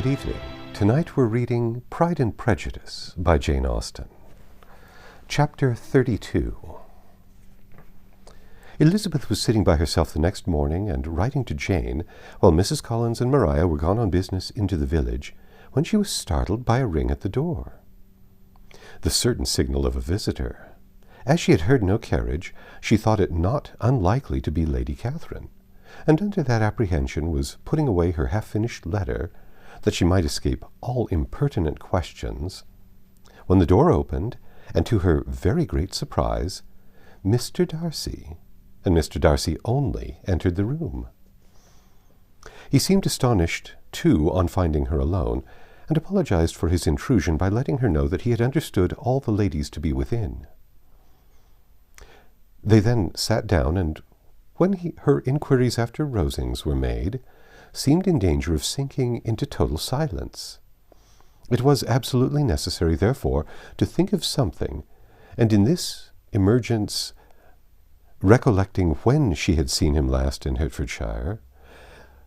Good evening. Tonight we're reading Pride and Prejudice by Jane Austen. Chapter 32. Elizabeth was sitting by herself the next morning and writing to Jane, while Mrs. Collins and Maria were gone on business into the village, when she was startled by a ring at the door. The certain signal of a visitor. As she had heard no carriage, she thought it not unlikely to be Lady Catherine, and under that apprehension was putting away her half-finished letter, that she might escape all impertinent questions, when the door opened, and to her very great surprise, Mr. Darcy, and Mr. Darcy only, entered the room. He seemed astonished, too, on finding her alone, and apologized for his intrusion by letting her know that he had understood all the ladies to be within. They then sat down, and when her inquiries after Rosings were made, seemed in danger of sinking into total silence. It was absolutely necessary, therefore, to think of something, and in this emergence, recollecting when she had seen him last in Hertfordshire,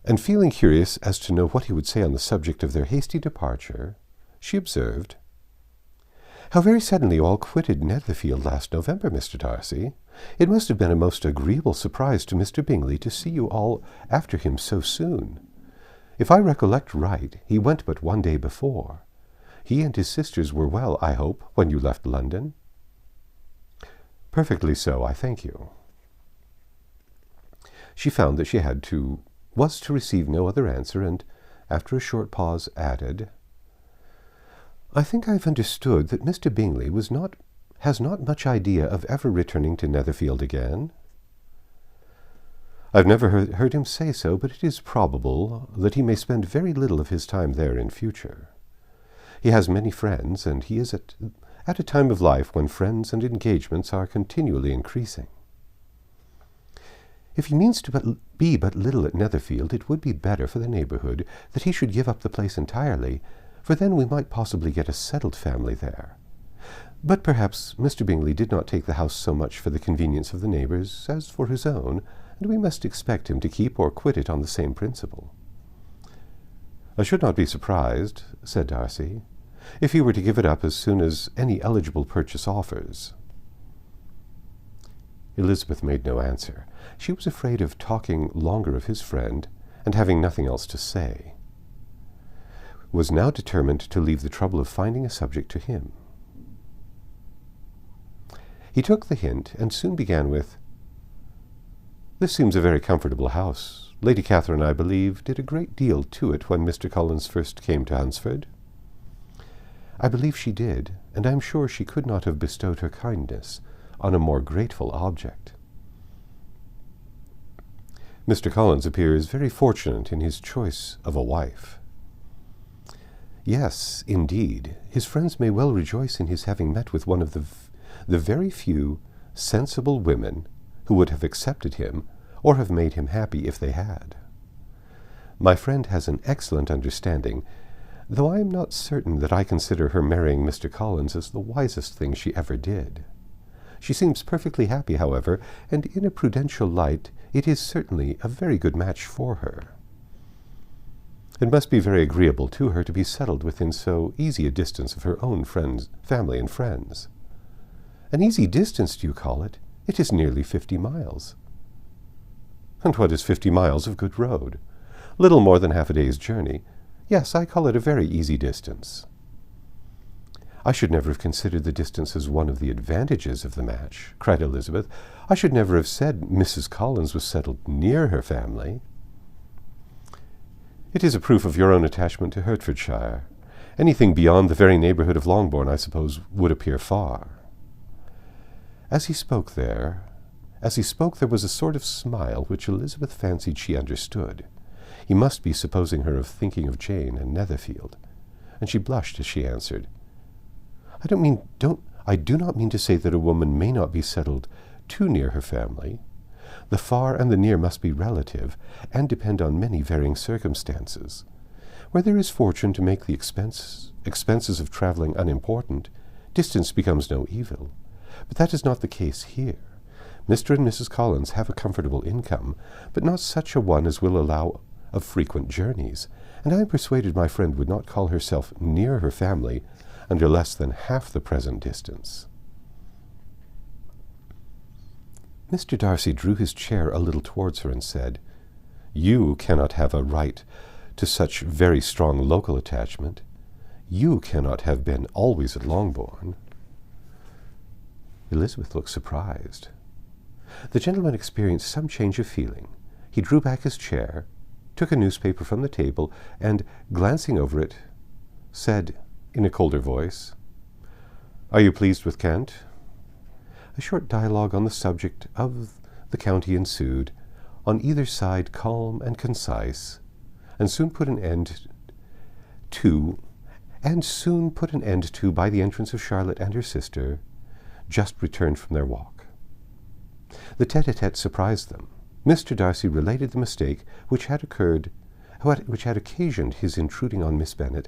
and feeling curious as to know what he would say on the subject of their hasty departure, she observed, "How very suddenly you all quitted Netherfield last November, Mr. Darcy. It must have been a most agreeable surprise to Mr. Bingley to see you all after him so soon. If I recollect right, he went but one day before. He and his sisters were well, I hope, when you left London?" "Perfectly so, I thank you." She found that she was to receive no other answer, and, after a short pause, added, "I think I have understood that Mr. Bingley has not much idea of ever returning to Netherfield again?" "I've never heard him say so, but it is probable that he may spend very little of his time there in future. He has many friends, and he is at a time of life when friends and engagements are continually increasing. If he means to be but little at Netherfield, it would be better for the neighbourhood that he should give up the place entirely, for then we might possibly get a settled family there. But perhaps Mr. Bingley did not take the house so much for the convenience of the neighbours as for his own, and we must expect him to keep or quit it on the same principle." "I should not be surprised," said Darcy, "if he were to give it up as soon as any eligible purchase offers." Elizabeth made no answer. She was afraid of talking longer of his friend, and having nothing else to say, was now determined to leave the trouble of finding a subject to him. He took the hint, and soon began with, "This seems a very comfortable house. Lady Catherine, I believe, did a great deal to it when Mr. Collins first came to Hunsford." "I believe she did, and I am sure she could not have bestowed her kindness on a more grateful object." "Mr. Collins appears very fortunate in his choice of a wife." "Yes, indeed. His friends may well rejoice in his having met with one of the very few sensible women who would have accepted him or have made him happy if they had. My friend has an excellent understanding, though I am not certain that I consider her marrying Mr. Collins as the wisest thing she ever did. She seems perfectly happy, however, and in a prudential light it is certainly a very good match for her. It must be very agreeable to her to be settled within so easy a distance of her own family and friends." "An easy distance, do you call it? It is nearly 50 miles. "And what is 50 miles of good road? Little more than half a day's journey. Yes, I call it a very easy distance." "I should never have considered the distance as one of the advantages of the match," cried Elizabeth. "I should never have said Mrs. Collins was settled near her family." "It is a proof of your own attachment to Hertfordshire. Anything beyond the very neighbourhood of Longbourn, I suppose, would appear far." As he spoke, there was a sort of smile which Elizabeth fancied she understood. He must be supposing her of thinking of Jane and Netherfield, and she blushed as she answered, I do not mean to say that a woman may not be settled too near her family. The far and the near must be relative, and depend on many varying circumstances. Where there is fortune to make the expenses of travelling unimportant, distance becomes no evil. But that is not the case here. Mr. and Mrs. Collins have a comfortable income, but not such a one as will allow of frequent journeys, and I am persuaded my friend would not call herself near her family under less than half the present distance. Mr. Darcy drew his chair a little towards her and said, "You cannot have a right to such very strong local attachment. You cannot have been always at Longbourn." Elizabeth looked surprised. The gentleman experienced some change of feeling. He drew back his chair, took a newspaper from the table, and, glancing over it, said in a colder voice, "Are you pleased with Kent?" A short dialogue on the subject of the county ensued, on either side calm and concise, and soon put an end to by the entrance of Charlotte and her sister, just returned from their walk. The tete-a-tete surprised them. Mr. Darcy related the mistake which had occasioned his intruding on Miss Bennet,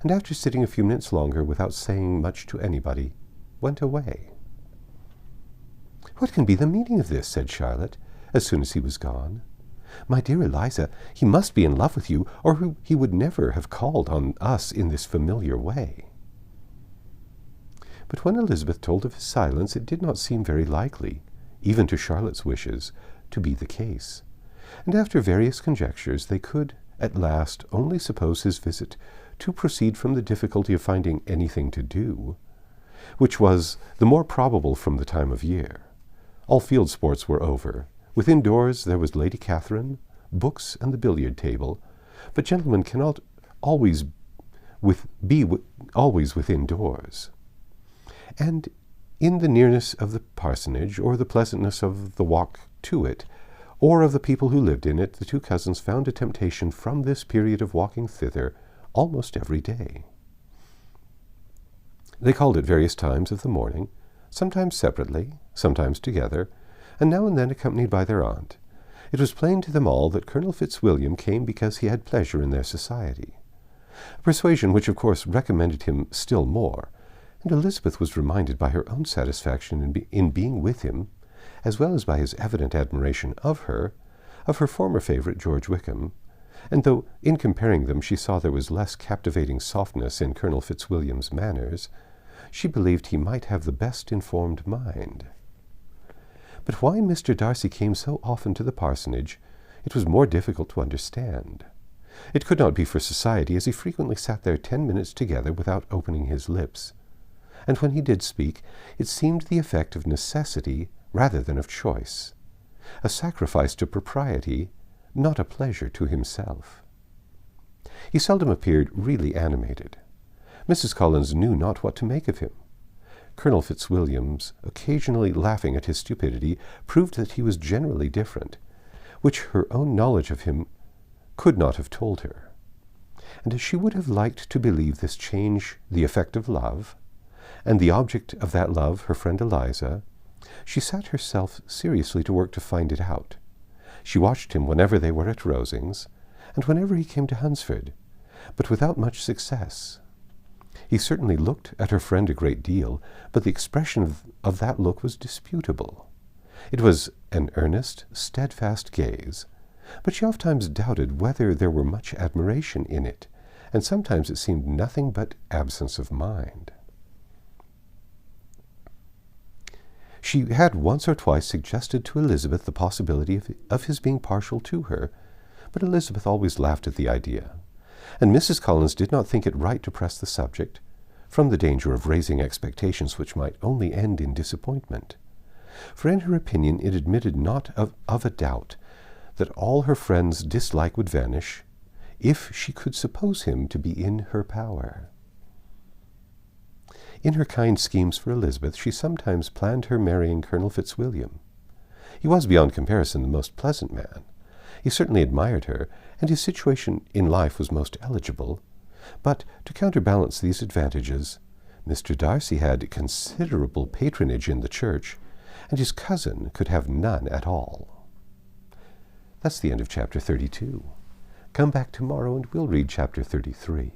and after sitting a few minutes longer without saying much to anybody, went away. "What can be the meaning of this?" said Charlotte, as soon as he was gone. "My dear Eliza, he must be in love with you, or he would never have called on us in this familiar way." But when Elizabeth told of his silence, it did not seem very likely, even to Charlotte's wishes, to be the case, and after various conjectures they could, at last, only suppose his visit to proceed from the difficulty of finding anything to do, which was the more probable from the time of year. All field sports were over. Within doors there was Lady Catherine, books, and the billiard table, but gentlemen cannot always be within doors. And in the nearness of the parsonage, or the pleasantness of the walk to it, or of the people who lived in it, the two cousins found a temptation from this period of walking thither almost every day. They called at various times of the morning, sometimes separately, sometimes together, and now and then accompanied by their aunt. It was plain to them all that Colonel Fitzwilliam came because he had pleasure in their society, a persuasion which of course recommended him still more, and Elizabeth was reminded by her own satisfaction in being with him, as well as by his evident admiration of her former favourite George Wickham, and though in comparing them she saw there was less captivating softness in Colonel Fitzwilliam's manners, she believed he might have the best informed mind. But why Mr. Darcy came so often to the parsonage, it was more difficult to understand. It could not be for society, as he frequently sat there 10 minutes together without opening his lips, and when he did speak, it seemed the effect of necessity rather than of choice, a sacrifice to propriety, not a pleasure to himself. He seldom appeared really animated. Mrs. Collins knew not what to make of him. Colonel Fitzwilliam's occasionally laughing at his stupidity proved that he was generally different, which her own knowledge of him could not have told her. And as she would have liked to believe this change the effect of love, and the object of that love her friend Eliza, she set herself seriously to work to find it out. She watched him whenever they were at Rosings, and whenever he came to Hunsford, but without much success. He certainly looked at her friend a great deal, but the expression of that look was disputable. It was an earnest, steadfast gaze, but she oftentimes doubted whether there were much admiration in it, and sometimes it seemed nothing but absence of mind. She had once or twice suggested to Elizabeth the possibility of his being partial to her, but Elizabeth always laughed at the idea, and Mrs. Collins did not think it right to press the subject, from the danger of raising expectations which might only end in disappointment. For in her opinion it admitted not of a doubt that all her friend's dislike would vanish, if she could suppose him to be in her power. In her kind schemes for Elizabeth, she sometimes planned her marrying Colonel Fitzwilliam. He was beyond comparison the most pleasant man. He certainly admired her, and his situation in life was most eligible. But to counterbalance these advantages, Mr. Darcy had considerable patronage in the church, and his cousin could have none at all. That's the end of chapter 32. Come back tomorrow and we'll read chapter 33.